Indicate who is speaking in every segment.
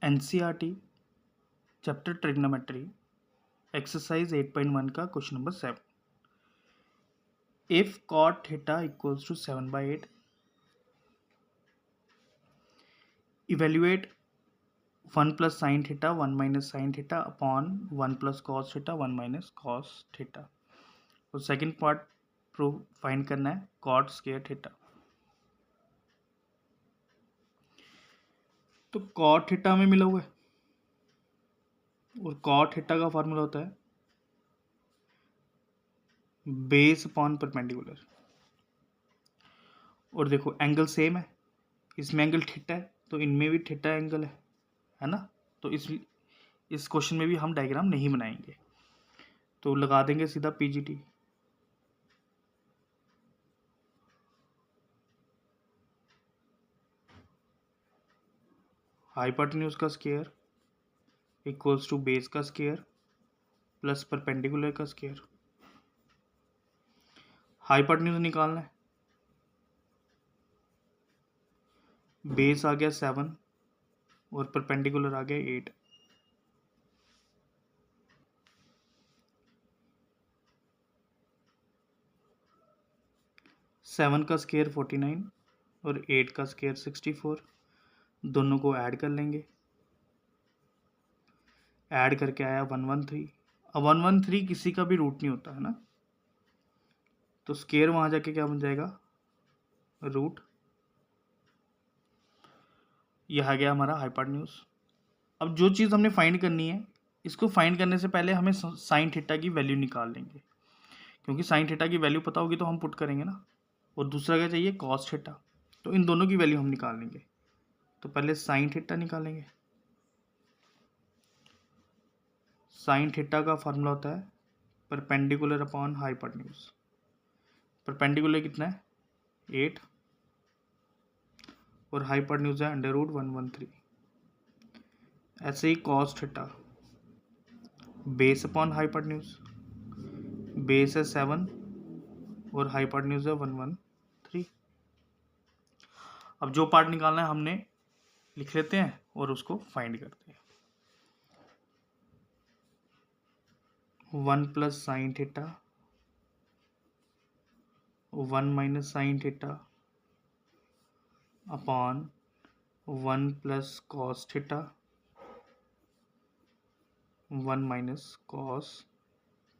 Speaker 1: NCERT chapter trigonometry exercise 8.1 का question number 7। If cot theta equals to 7/8, evaluate 1 plus sine theta 1 minus sine theta upon 1 plus cos theta 1 minus cos theta. और second part prove find करना है cot square theta. तो cot theta हमें मिला हुआ है और कॉट थीटा का फॉर्मूला होता है बेस अपॉन परपेंडिकुलर। और देखो एंगल सेम है, इसमें एंगल थीटा है तो इनमें भी थीटा एंगल है ना। तो इस क्वेश्चन में भी हम डायग्राम नहीं बनाएंगे, तो लगा देंगे सीधा पीजीटी। हाइपोटेन्यूज का स्क्वायर इक्वल्स टू बेस का स्क्वायर प्लस परपेंडिकुलर का स्क्वायर। हाइपोटेन्यूज निकालना है, बेस आ गया 7 और परपेंडिकुलर आ गया 8। सेवन का स्क्वायर 49 और 8 का स्क्वायर 64। दोनों को ऐड कर लेंगे, ऐड करके आया 113। अब 113 किसी का भी रूट नहीं होता है ना, तो स्क्वायर वहां जाके क्या बन जाएगा, रूट। यह आ गया हमारा हाइपोटेन्यूज। अब जो चीज़ हमने फाइंड करनी है, इसको फाइंड करने से पहले हमें साइन थीटा की वैल्यू निकाल लेंगे, क्योंकि साइन थीटा की वैल्यू पता होगी तो हम पुट करेंगे ना। और दूसरा क्या चाहिए, कॉस थीटा। तो इन दोनों की वैल्यू हम निकाल लेंगे। तो पहले साइन थीटा निकालेंगे। साइन थीटा का फॉर्मूला होता है परपेंडिकुलर अपॉन हाइपोटेन्यूज। परपेंडिकुलर कितना है 8 और हाइपोटेन्यूज है √113। ऐसे ही cos theta base upon hypotenuse, base है 7 और हाइपोटेन्यूज है 113। अब जो पार्ट निकालना है हमने लिख लेते हैं और उसको फाइंड करते हैं। 1 plus sine theta 1 minus sine theta upon 1 plus cos theta 1 minus cos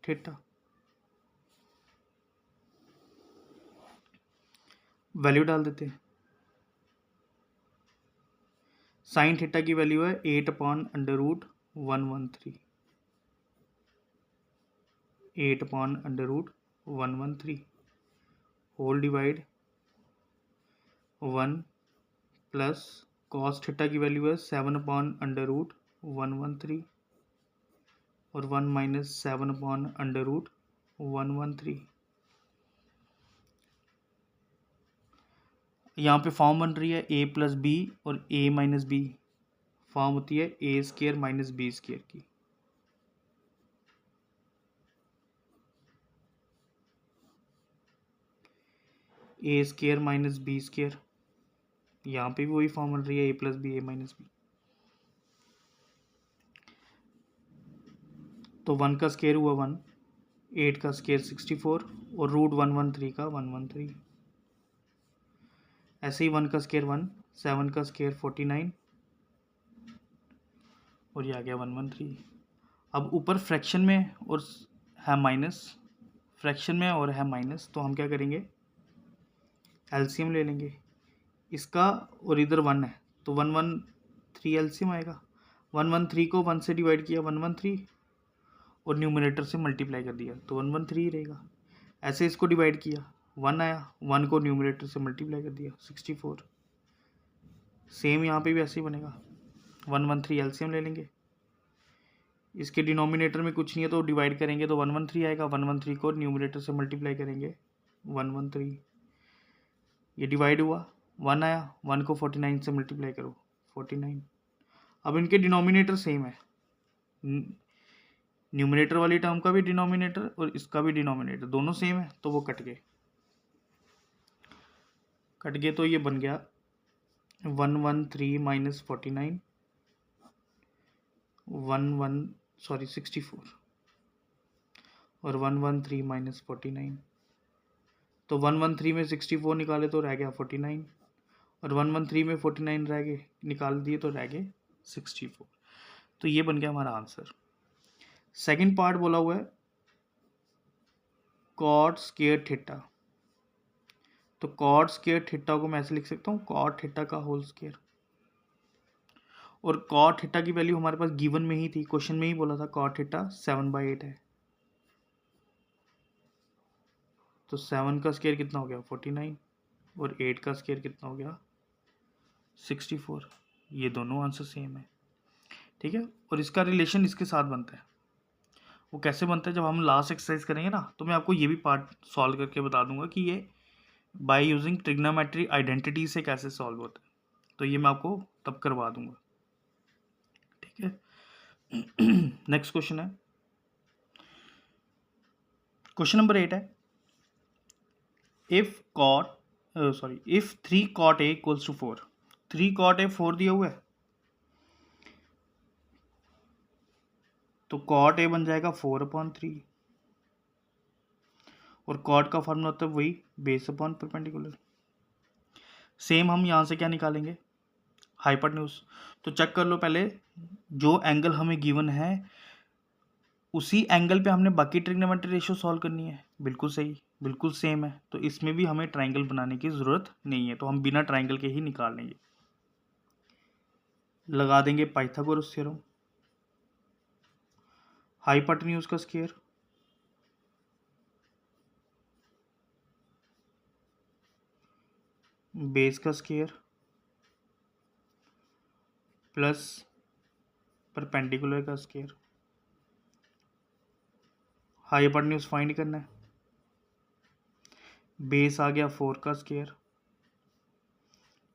Speaker 1: theta. Value डाल देते हैं। साइन थीटा की वैल्यू है 8/√113। 8/√113 whole divide 1 plus cos theta की वैल्यू है 7/√113 और 1 माइनस 7/√113। यहाँ पे फॉर्म बन रही है a प्लस बी और a माइनस बी। फॉर्म होती है a square minus B square की। a square minus B square, यहाँ पे भी वही फॉर्म बन रही है a plus B a minus B. तो 1 का स्क्वायर हुआ 1, 8 का स्क्वायर 64 और √113 का 113। ऐसे ही 1 का स्क्वायर 1, 7 का स्क्वायर 49 और ये आ गया 113। अब ऊपर फ्रैक्शन में और है माइनस, फ्रैक्शन में और है माइनस, तो हम क्या करेंगे, एलसीएम ले लेंगे इसका। और इधर 1 है तो 113 एलसीएम आएगा। 113 को 1 से डिवाइड किया 113 और न्यूमरेटर से मल्टीप्लाई कर दिया तो 113 ही रहेगा। ऐसे इसको डिवाइड किया 1 आया, 1 को न्यूमरेटर से मल्टीप्लाई कर दिया 64। सेम यहाँ पे भी ऐसे ही बनेगा। 113 एलसीएम ले लेंगे, इसके डिनोमिनेटर में कुछ नहीं है तो डिवाइड करेंगे तो 113 आएगा। 113 को न्यूमरेटर से मल्टीप्लाई करेंगे 113, ये डिवाइड हुआ 1 आया, 1 को 49 से मल्टीप्लाई करो 49। अब इनके डिनोमिनेटर सेम है, न्यूमरेटर वाली टर्म का भी डिनोमिनेटर और इसका भी डिनोमिनेटर दोनों सेम है, तो वो कट गए तो ये बन गया 113 माइनस 49 64 और 113 माइनस 49। तो 113 में 64 निकाले तो रह गया 49 और 113 में 49 रह गए, निकाल दिए तो रह गए 64। तो ये बन गया हमारा आंसर। सेकंड पार्ट बोला हुआ है कॉट स्क्वायर थीटा। तो कॉट स्क्वायर थीटा को मैं ऐसे लिख सकता हूँ कॉट थीटा का होल स्क्वायर। और कॉट थीटा की वैल्यू हमारे पास गिवन में ही थी, क्वेश्चन में ही बोला था कॉट थीटा 7/8 है। तो 7 का स्क्वायर कितना हो गया 49 और 8 का स्क्वायर कितना हो गया 64। ये दोनों आंसर सेम है, ठीक है। और इसका रिलेशन इसके साथ बनता है। वो कैसे बनता है, जब हम लास्ट एक्सरसाइज करेंगे ना तो मैं आपको ये भी पार्ट सॉल्व करके बता दूंगा कि ये बाय यूजिंग ट्रिग्नोमेट्री आइडेंटिटी से कैसे सॉल्व होता है। तो ये मैं आपको तब करवा दूंगा, ठीक है। नेक्स्ट क्वेश्चन है, क्वेश्चन नंबर 8 है if 3 cot a equals to 4। 3 cot a 4 दिया हुआ है, तो cot a बन जाएगा 4/3 और cot का फॉर्मूला होता है वही बेस अपॉन परपेंडिकुलर। सेम हम यहाँ से क्या निकालेंगे हाइपोटेन्यूज। तो चेक कर लो पहले, जो एंगल हमें गिवन है उसी एंगल पे हमने बाकी ट्रिग्नोमेट्री रेशियो सॉल्व करनी है। बिल्कुल सही, बिल्कुल सेम है। तो इसमें भी हमें ट्राइंगल बनाने की ज़रूरत नहीं है, तो हम बिना ट्राइंगल के ही निकाल लेंगे। लगा देंगे पाइथागोरस थ्योरम। हाइपोटेन्यूज का स्क्वायर बेस का स्क्वायर प्लस परपेंडिकुलर का स्क्वायर। हाइपोटेन्यूज फाइंड करना है। बेस आ गया 4 का स्क्वायर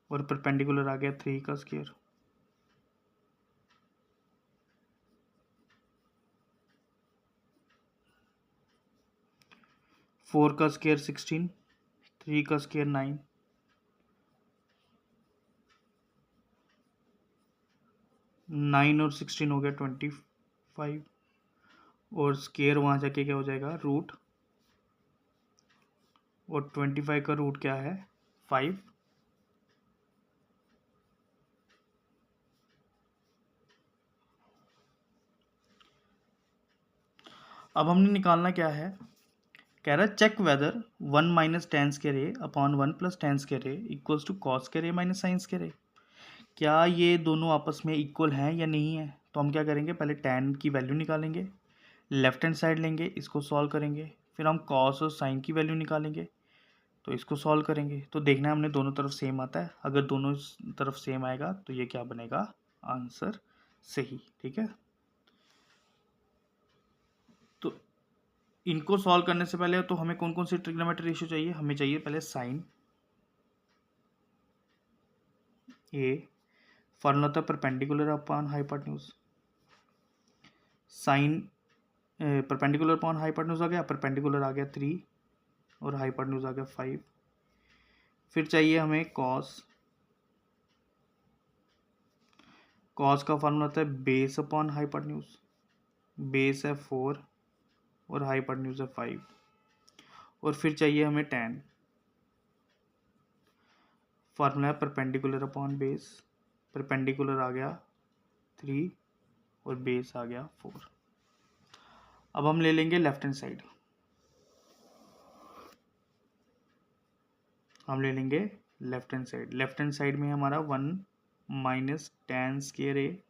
Speaker 1: और परपेंडिकुलर आ गया 3 का स्क्वायर। फोर का स्क्वायर 16, 3 का स्क्वायर 9, 9 और 16 हो गया 25 और स्क्वायर वहाँ जाके क्या हो जाएगा रूट, और 25 का रूट क्या है 5। अब हमने निकालना क्या है, कह रहा है check whether 1 minus tan square a upon 1 plus tan square a equals to cos square a minus sin square a. क्या ये दोनों आपस में इक्वल हैं या नहीं है। तो हम क्या करेंगे, पहले टेन की वैल्यू निकालेंगे, लेफ्ट हैंड साइड लेंगे, इसको सॉल्व करेंगे, फिर हम कॉस और साइन की वैल्यू निकालेंगे, तो इसको सॉल्व करेंगे। तो देखना है हमने दोनों तरफ सेम आता है। अगर दोनों तरफ सेम आएगा तो ये क्या बनेगा आंसर सही, ठीक है। तो इनको सॉल्व करने से पहले तो हमें कौन कौन सी ट्रिग्नोमेट्री रेशियो चाहिए, हमें चाहिए पहले साइन ए, फॉर्मूला था perpendicular upon hypotenuse. Sin perpendicular upon hypotenuse आ गया, परपेंडिकुलर आ गया 3 और हाइपोटेन्यूज आ गया 5। फिर चाहिए हमें कॉस, कॉस का फॉर्मूला होता है बेस अपॉन हाइपोटेन्यूज। बेस है 4 और हाइपोटेन्यूज है 5। और फिर चाहिए हमें tan, फार्मूला है परपेंडिकुलर अपॉन बेस। परपेंडिकुलर आ गया 3 और बेस आ गया 4। अब हम ले लेंगे लेफ्ट हैंड साइड, हम ले लेंगे left hand side. Left hand side में हमारा 1 minus tan square a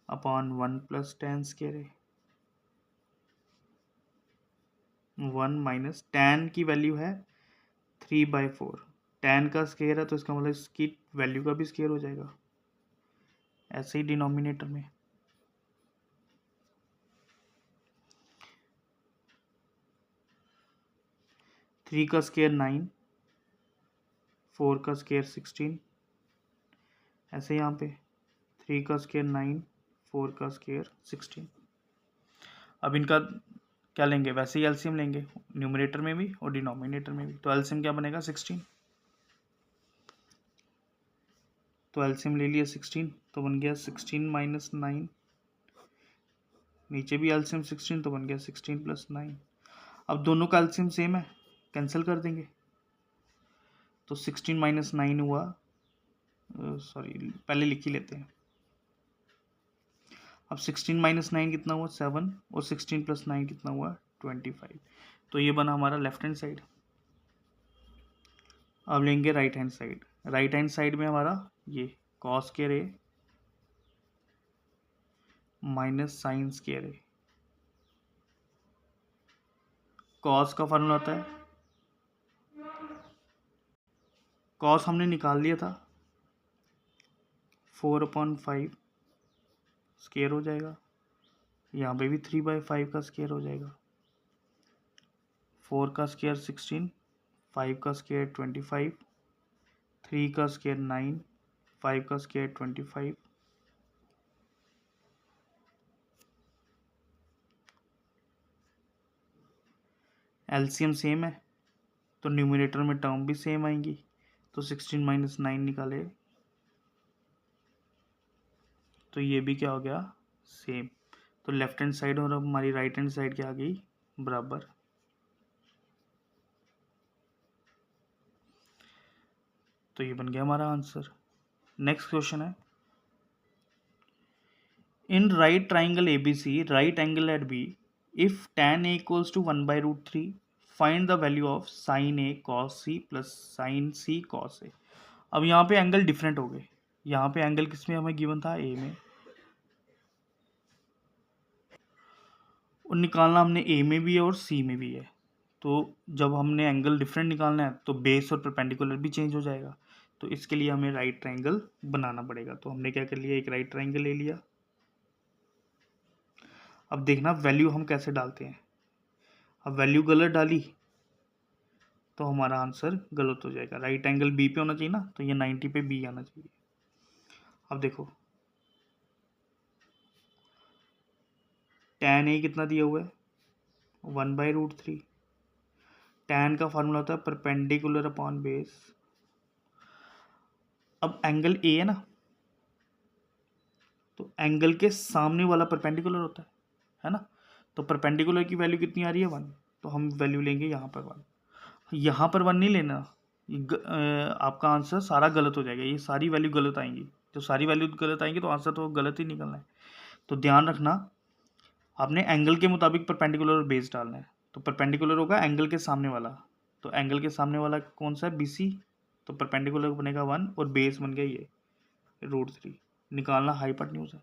Speaker 1: upon 1 plus tan square A. 1 minus ten की वैल्यू है 3/4। टेन का स्क्वायर है तो इसका मतलब इसकी वैल्यू का भी स्क्वायर हो जाएगा, ऐसे ही डिनोमिनेटर में। थ्री का स्क्वायर 9, 4 का स्क्वायर 16, ऐसे यहाँ पे 3 का स्क्वायर 9, 4 का स्क्वायर 16। अब इनका क्या लेंगे, वैसे ही एलसीएम लेंगे न्यूमरेटर में भी और डिनोमिनेटर में भी। तो एलसीएम क्या बनेगा 16, तो एलसीएम ले लिया 16, तो बन गया 16 माइनस 9 नीचे भी एलसीएम 16 तो बन गया 16 + 9। अब दोनों का एलसीएम सेम है, कैंसिल कर देंगे तो 16 - 9 हुआ, सॉरी पहले लिख ही लेते हैं। अब 16 - 9 कितना हुआ 7 और 16 + 9 कितना हुआ 25। तो ये बना हमारा लेफ्ट हैंड साइड। अब लेंगे right hand side. Right hand side में हमारा ये cos square a minus sin square a। cos का फार्मूला आता है, cos हमने निकाल लिया था 4/5 स्क्वायर हो जाएगा, यहाँ पे भी 3/5 का स्क्वायर हो जाएगा। 4 का स्क्वायर 16, 5 का स्क्वायर 25, 3 का स्क्वायर 9, 5 का स्क्वायर 25। एलसीएम सेम है तो न्यूमरेटर में टर्म भी सेम आएंगी, तो 16 - 9 निकाले तो ये भी क्या हो गया सेम। तो लेफ्ट हैंड साइड और हमारी राइट हैंड साइड क्या आ गई बराबर। तो ये बन गया हमारा आंसर। नेक्स्ट क्वेश्चन है, in right triangle ABC right angle at B if tan a equals to 1/√3 find the value of sin a cos c plus sin c cos a। अब यहाँ पे एंगल डिफरेंट हो गए, यहाँ पे angle किसमें हमें गिवन था ए में, और निकालना हमने ए में भी है और सी में भी है। तो जब हमने एंगल डिफरेंट निकालना है तो बेस और परपेंडिकुलर भी चेंज हो जाएगा, तो इसके लिए हमें राइट ट्राइंगल बनाना पड़ेगा। तो हमने क्या कर लिया, एक राइट ट्राइंगल ले लिया। अब देखना वैल्यू हम कैसे डालते हैं। अब वैल्यू गलत डाली तो हमारा आंसर गलत हो जाएगा। राइट एंगल बी पे होना चाहिए ना, तो ये 90 पे बी आना चाहिए। अब देखो tan ए कितना दिया हुआ है 1/√3। tan का फार्मूला होता है परपेंडिकुलर अपॉन बेस। अब एंगल ए है ना, तो एंगल के सामने वाला परपेंडिकुलर होता है ना। तो परपेंडिकुलर की वैल्यू कितनी आ रही है 1, तो हम वैल्यू लेंगे यहाँ पर 1। यहाँ पर 1 नहीं लेना, आपका आंसर सारा गलत हो जाएगा, ये सारी वैल्यू गलत आएंगी। जो सारी वैल्यू गलत आएंगी तो आंसर तो गलत ही निकलना है। तो ध्यान रखना, आपने एंगल के मुताबिक परपेंडिकुलर और बेस डालना है। तो परपेंडिकुलर होगा एंगल के सामने वाला, तो एंगल के सामने वाला कौन सा है BC, तो परपेंडिकुलर बनेगा 1 और बेस बन गया ये √3। निकालना हाइपोटेन्यूज है।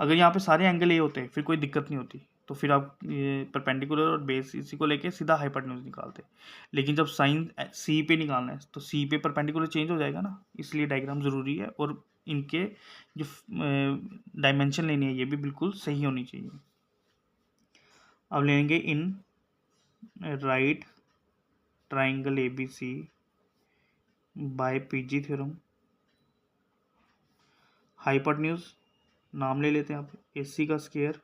Speaker 1: अगर यहाँ पे सारे एंगल ए होते फिर कोई दिक्कत नहीं होती, तो फिर आप ये परपेंडिकुलर और बेस इसी को लेके सीधा हाइपोटेन्यूज निकालते। लेकिन जब साइन सी पे निकालना है तो सी पे परपेंडिकुलर चेंज हो जाएगा ना, इसलिए डायग्राम ज़रूरी है। और इनके जो डायमेंशन लेनी है ये भी बिल्कुल सही होनी चाहिए। अब लेंगे in right triangle ABC by PG theorem, hypotenuse नाम ले लेते हैं आप, AC का स्क्वायर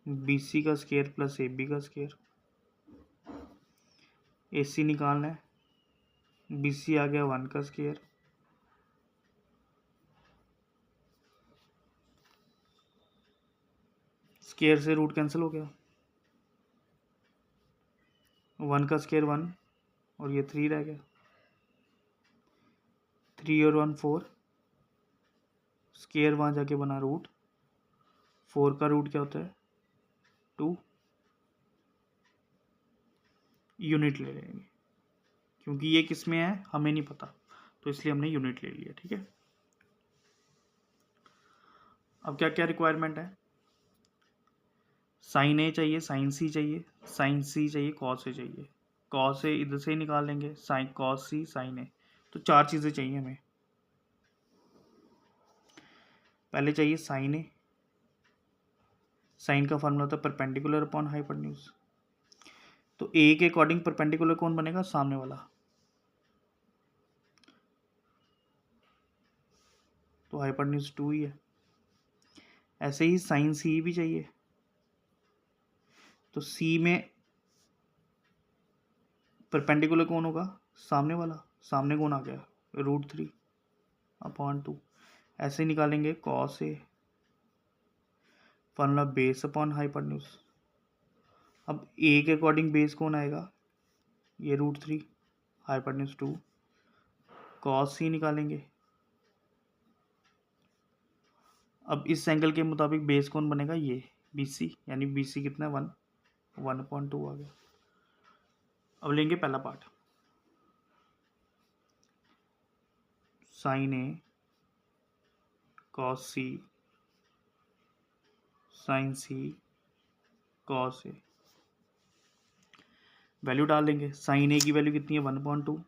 Speaker 1: BC का स्क्वायर प्लस AB का स्क्वायर। AC निकालना है, BC आ गया 1 का स्क्वायर, स्क्वायर से रूट कैंसिल हो गया, 1 का स्क्वायर 1 और ये 3 रह गया, 3 और 1 4, स्क्वायर वहाँ जाके बना रूट, 4 का रूट क्या होता है 2। यूनिट ले लेंगे क्योंकि ये किस में है हमें नहीं पता, तो इसलिए हमने यूनिट ले लिया। ठीक है, अब क्या क्या रिक्वायरमेंट है, साइन ए चाहिए, साइन सी चाहिए, साइन सी चाहिए, कॉस ए चाहिए। कॉस ए इधर से ही निकाल लेंगे, साइन कॉस सी साइन ए। तो 4 चीज़ें चाहिए हमें। पहले चाहिए साइन ए, साइन का फॉर्मूला होता है परपेंडिकुलर अपॉन हाइपोटेन्यूज। तो ए के अकॉर्डिंग परपेंडिकुलर कौन बनेगा, सामने वाला, तो हाइपोटेन्यूज 2 ही है। ऐसे ही साइन सी भी चाहिए, तो सी में परपेंडिकुलर कौन होगा, सामने वाला, सामने कौन आ गया √3/2। ऐसे निकालेंगे cos A, formula base upon hypotenuse. अब ए के अकॉर्डिंग बेस कौन आएगा, ये √3, हाइपोटेन्यूज 2, कॉस सी निकालेंगे। अब इस एंगल के मुताबिक बेस कौन बनेगा, ये BC, यानी BC कितना है 1/2 आ गया। अब लेंगे पहला part, sign A cos C sign C cos A. Value डाल देंगे, साइन ए की वैल्यू कितनी है 1/2,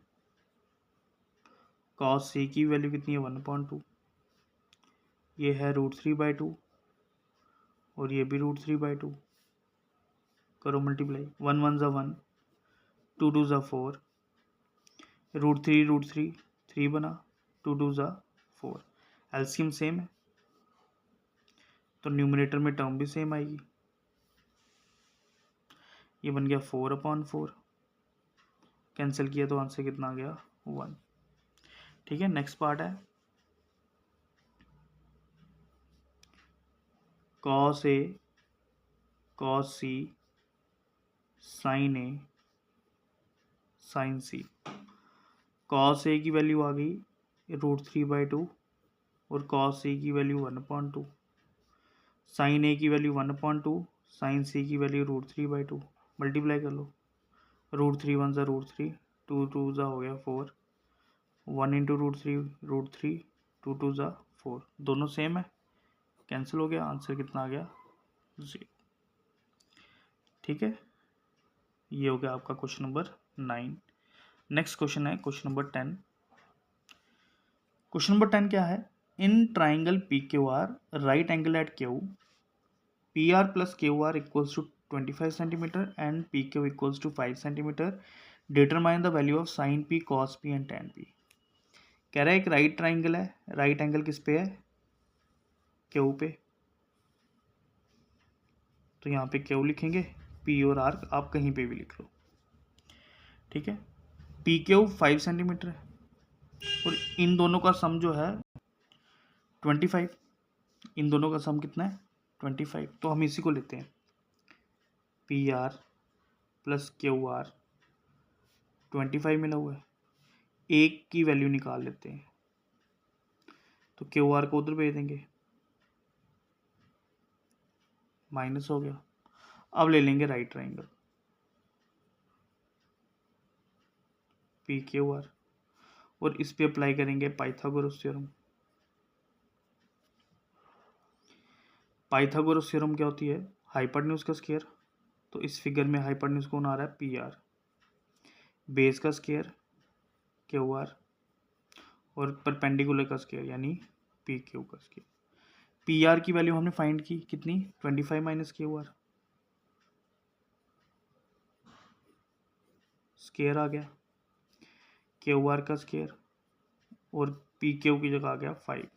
Speaker 1: कॉस सी की वैल्यू कितनी है 1/2, ये है √3/2 और ये भी √3/2, करो मल्टीप्लाई, 1 1 ज़ा 1, 2 2 ज़ा 4, √3 3 बना, 2 2 ज़ा 4, एलसीएम सेम है तो न्यूमरेटर में टर्म भी सेम आएगी, ये बन गया 4/4, कैंसिल किया तो आंसर कितना आ गया 1। ठीक है, नेक्स्ट पार्ट है cos A cos C sign A sign C. Cos A की वैल्यू आ गई √3/2 और कॉस सी की वैल्यू 1/2, साइन ए की वैल्यू 1/2, साइन सी की वैल्यू √3/2, मल्टीप्लाई कर लो, √3 1 ज़ा √3, 2 2 ज़ा हो गया 4, 1 इंटू √3, 2 2 ज़ा 4, दोनों सेम है, कैंसिल हो गया, आंसर कितना आ गया 0। ठीक है, ये हो गया आपका क्वेश्चन नंबर 9। नेक्स्ट क्वेश्चन है क्वेश्चन नंबर 10। क्वेश्चन नंबर 10 क्या है, in triangle PQR right angle at Q, PR plus QR equals to 25 centimeter and PQ equals to 5 centimeter, determine the value of sin P, cos P and tan P। कह रहा है एक right triangle है, right angle किस पे है, Q पे, तो यहाँ पे Q लिखेंगे, P और R आप कहीं पे भी लिख लो। ठीक है, PQ 5 सेंटीमीटर है और इन दोनों का सम जो है 25, इन दोनों का सम कितना है 25, तो हम इसी को लेते हैं, PR प्लस QR 25 मिला हुआ है, एक की वैल्यू निकाल लेते हैं, तो QR को उधर भेज देंगे, माइनस हो गया। अब ले लेंगे राइट ट्राइंगल PQR और इस पे अप्लाई करेंगे पाइथागोरस थ्योरम। पाइथागोरस थ्योरम क्या होती है, हाइपोटेन्यूज का स्क्वायर, तो इस फिगर में हाइपोटेन्यूज कौन आ रहा है PR, बेस का स्क्वायर QR और परपेंडिकुलर का स्क्वायर यानी PQ का स्क्वायर। PR की वैल्यू हमने फाइंड की कितनी 25 माइनस QR, स्क्वायर आ गया, QR का स्क्वायर और PQ की जगह आ गया 5।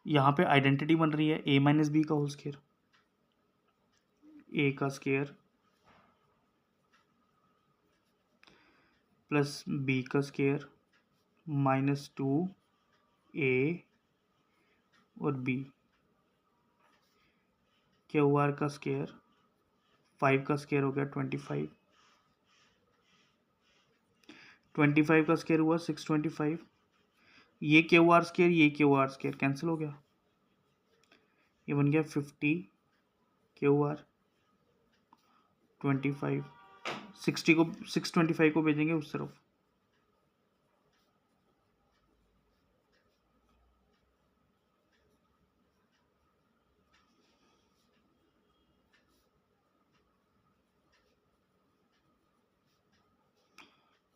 Speaker 1: यहाँ पे आइडेंटिटी बन रही है A माइनस बी का होल स्क्वायर, A का स्क्वायर प्लस B का स्क्वायर -2A और B, QR का स्क्वायर 5 का स्क्वायर हो गया 25, 25 का स्क्वायर हुआ 625, ये QR स्क्वायर ये QR स्क्वायर कैंसिल हो गया, ये बन गया 50 QR 25, 60 को 625 को भेजेंगे उस तरफ,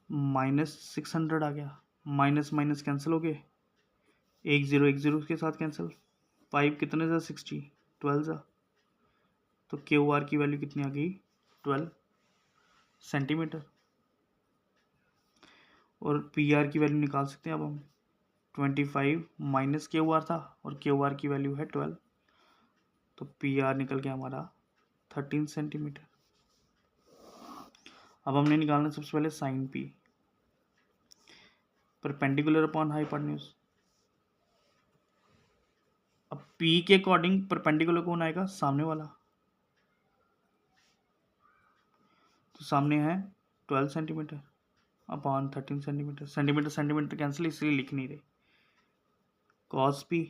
Speaker 1: -600 आ गया, माइनस माइनस कैंसिल हो गए, 1 0 के साथ कैंसिल, 5 कितने सा 60, 12 सा, तो QR की वैल्यू कितनी आ गई 12 सेंटीमीटर और PR की वैल्यू निकाल सकते हैं अब हम, 25 माइनस QR था और QR की वैल्यू है 12, तो PR निकल गया हमारा 13 सेंटीमीटर। अब हमने निकालना सबसे पहले sine P, perpendicular upon hypotenuse. अब पी के अकॉर्डिंग परपेंडिकुलर कौन आएगा, सामने वाला। तो सामने है 12 centimetre upon 13 centimetre, centimetre centimetre cancel, इसलिए लिख नहीं रहे। Cos P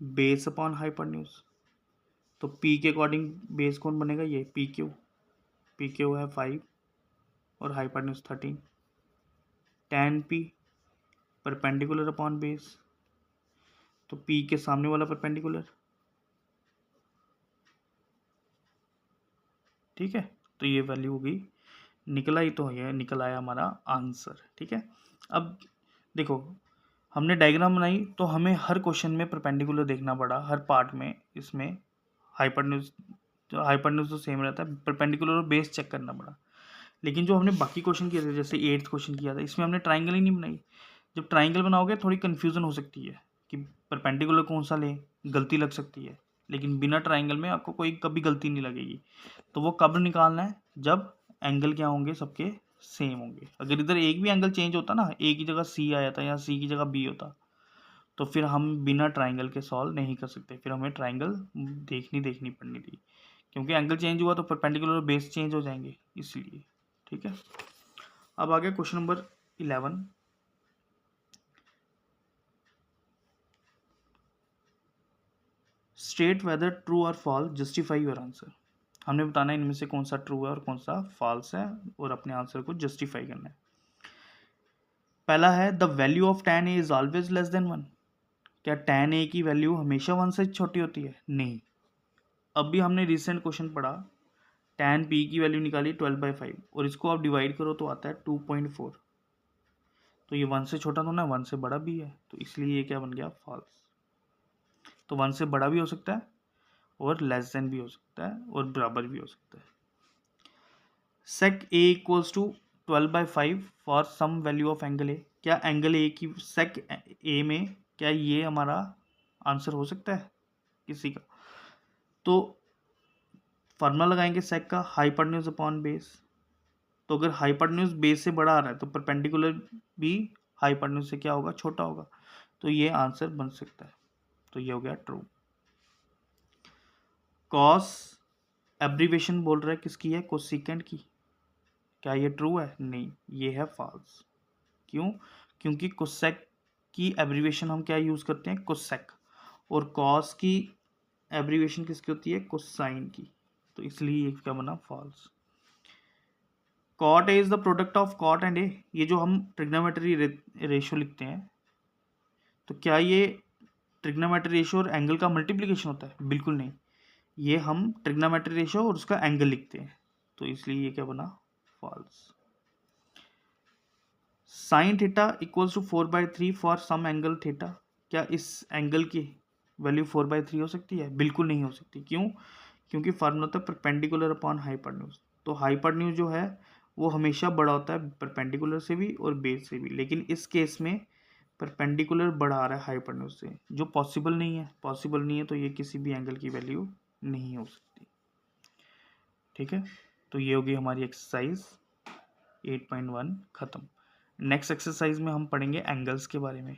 Speaker 1: base upon hypotenuse, तो पी के अकॉर्डिंग बेस कौन बनेगा, ये पी क्यू है 5 और hypotenuse 13। tan P perpendicular upon base, तो पी के सामने वाला परपेंडिकुलर, ठीक है। तो ये वैल्यू होगी, निकला ही तो है, निकल आया हमारा आंसर, ठीक है। अब देखो हमने डायग्राम बनाई तो हमें हर क्वेश्चन में परपेंडिकुलर देखना पड़ा, हर पार्ट में। इसमें हाइपोटेन्यूज तो सेम रहता है, परपेंडिकुलर और बेस चेक करना पड़ा। लेकिन जो हमने बाकी क्वेश्चन किए थे, जैसे 8th क्वेश्चन किया था, इसमें हमने ट्राइंगल ही नहीं बनाई। जब ट्राइंगल बनाओगे थोड़ी कन्फ्यूजन हो सकती है कि परपेंडिकुलर कौन सा ले, गलती लग सकती है। लेकिन बिना ट्राइंगल में आपको कोई कभी गलती नहीं लगेगी। तो वो कब निकालना है, जब एंगल क्या होंगे, सबके सेम होंगे। अगर इधर एक भी एंगल चेंज होता ना, ए की जगह सी आया था या सी की जगह बी होता, तो फिर हम बिना ट्राइंगल के सॉल्व नहीं कर सकते, फिर हमें ट्राइंगल देखनी पड़नी थी। क्योंकि एंगल चेंज हुआ तो परपेंडिकुलर और बेस चेंज हो जाएंगे, इसलिए, ठीक है। अब आ गया question number 11। State whether true और फॉल्स, जस्टिफाई योर आंसर। हमने बताना है इनमें से कौन सा ट्रू है और कौन सा फॉल्स है, और अपने आंसर को जस्टिफाई करना है। पहला है the value of tan a is always less than 1। क्या tan a की वैल्यू हमेशा 1 से छोटी होती है, नहीं। अभी हमने रिसेंट क्वेश्चन पढ़ा, tan p की वैल्यू निकाली 12/5 और इसको आप डिवाइड करो तो आता है 2.4। तो ये 1 से छोटा तो ना, 1 से बड़ा भी है, तो इसलिए ये क्या बन गया, फॉल्स। तो 1 से बड़ा भी हो सकता है और लेस देन भी हो सकता है और बराबर भी हो सकता है। sec a equals to 12/5 for some value of angle A. क्या एंगल ए की sec a में, क्या ये हमारा आंसर हो सकता है किसी का? तो फार्मूला लगाएंगे sec का, हाइपोटेन्यूज अपॉन बेस। तो अगर हाइपोटेन्यूज बेस से बड़ा आ रहा है तो परपेंडिकुलर भी हाइपोटेन्यूज से क्या होगा, छोटा होगा। तो ये आंसर बन सकता है। तो ये हो गया ट्रू। कॉस एब्रीवेशन बोल रहा है किसकी है, कोसेकेंट की। क्या ये ट्रू है, नहीं, ये है फॉल्स। क्यों? क्योंकि कोसेक की एब्रीवेशन हम क्या यूज करते हैं, कोसेक, और कॉस की एब्रीवेशन किसकी होती है, कोसाइन की। तो इसलिए ये क्या बना, false. Cot a is the product of cot and a. ये जो हम ट्रिग्नोमेट्री रेशियो लिखते हैं, तो क्या ये ट्रिग्नोमेट्री रेशियो और एंगल का मल्टीप्लिकेशन होता है, बिल्कुल नहीं। ये हम ट्रिग्नोमेट्री रेशियो और उसका एंगल लिखते हैं, तो इसलिए ये क्या बना, false. Sine theta equals to 4/3 for some angle theta. क्या इस एंगल की वैल्यू 4/3 हो सकती है, बिल्कुल नहीं हो सकती। क्यों? क्योंकि फार्मूला होता है परपेंडिकुलर अपॉन हाइपोटेन्यूज। तो हाइपोटेन्यूज जो है वो हमेशा बड़ा होता है परपेंडिकुलर से भी और बेस से भी, लेकिन इस केस में परपेंडिकुलर बड़ा आ रहा है हाइपोटेन्यूज से, जो पॉसिबल नहीं है। पॉसिबल नहीं है तो ये किसी भी एंगल की वैल्यू नहीं हो सकती, ठीक है। तो ये होगी हमारी एक्सरसाइज 8.1 खत्म। नेक्स्ट एक्सरसाइज में हम पढ़ेंगे एंगल्स के बारे में।